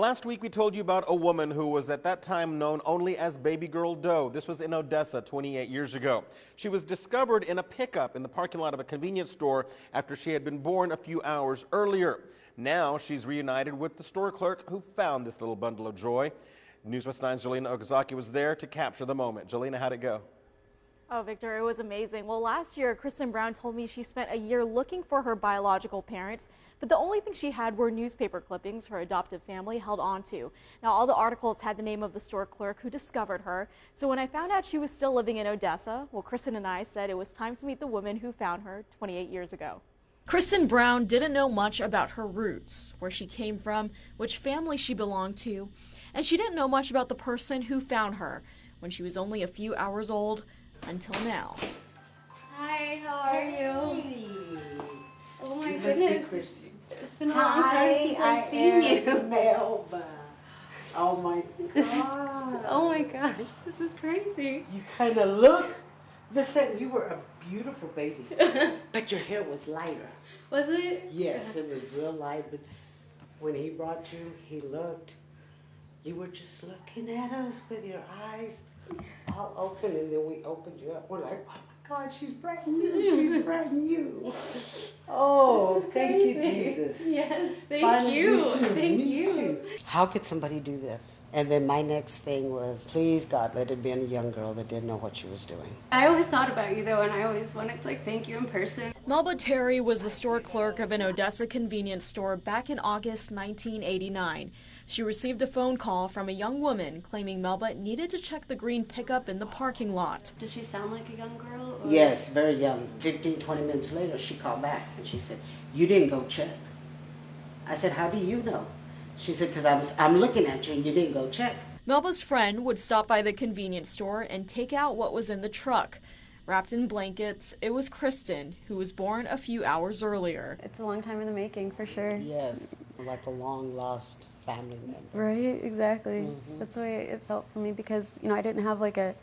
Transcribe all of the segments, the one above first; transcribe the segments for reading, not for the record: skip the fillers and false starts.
Last week we told you about a woman who was at that time known only as baby Girl Doe. This was in Odessa 28 years ago. She was discovered in a pickup in the parking lot of a convenience store after she had been born a few hours earlier. Now she's reunited with the store clerk who found this little bundle of joy. News West 9's Jelena Okazaki was there to capture the moment. Jelena, how'd it go? Oh, Victor, it was amazing. Well, last year, Kristen Brown told me she spent a year looking for her biological parents, but the only thing she had were newspaper clippings her adoptive family held on to. Now, all the articles had the name of the store clerk who discovered her. So when I found out she was still living in Odessa, well, Kristen and I said it was time to meet the woman who found her 28 years ago. Kristen Brown didn't know much about her roots, where she came from, which family she belonged to, and she didn't know much about the person who found her when she was only a few hours old. Until now. Hi, how are you? Hey. Oh my goodness. It's been a long time since I've seen you. Melba. Oh my God. Oh my gosh, this is crazy. You kind of look the same. You were a beautiful baby, but your hair was lighter. Was it? Yes, it was real light, but when he brought you, he looked. You were just looking at us with your eyes all open, and then we opened you up. We're like, oh my God, she's brand new. She's brand new. Oh, thank you, Jesus. Yes, thank Finally you. meet Thank meet you. How could somebody do this? And then my next thing was, please God, let it be a young girl that didn't know what she was doing. I always thought about you though, and I always wanted to thank you in person. Melba Terry was the store clerk of an Odessa convenience store back in August 1989. She received a phone call from a young woman claiming Melba needed to check the green pickup in the parking lot. Does she sound like a young girl? Or? Yes, very young. 15, 20 minutes later, she called back and she said, you didn't go check. I said, how do you know? She said, because I'm looking at you and you didn't go check. Melba's friend would stop by the convenience store and take out what was in the truck. Wrapped in blankets, it was Kristen, who was born a few hours earlier. It's a long time in the making, for sure. Yes, like a long lost family member. Right, exactly. Mm-hmm. That's the way it felt for me because, I didn't have I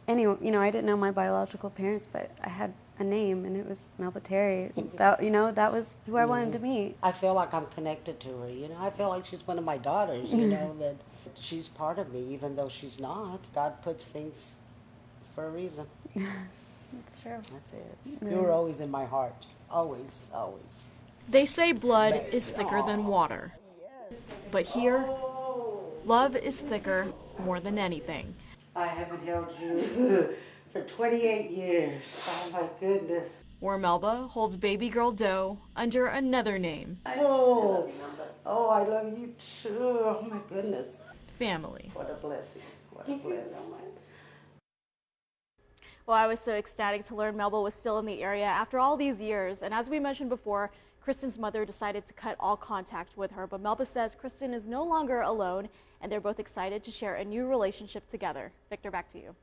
didn't know my biological parents, but I had a name and it was Melba Terry. That was who I wanted to meet. I feel like I'm connected to her, I feel like she's one of my daughters, that she's part of me even though she's not. God puts things for a reason. That's true. That's it. You were always in my heart. Always, always. They say blood is thicker than water. But here, love is thicker more than anything. I haven't held you for 28 years. Oh my goodness. Where Melba holds baby Girl Doe under another name. Oh, I love you too. Oh my goodness. Family. What a blessing. What a blessing. Well, I was so ecstatic to learn Melba was still in the area after all these years. And as we mentioned before, Kristen's mother decided to cut all contact with her. But Melba says Kristen is no longer alone, and they're both excited to share a new relationship together. Victor, back to you.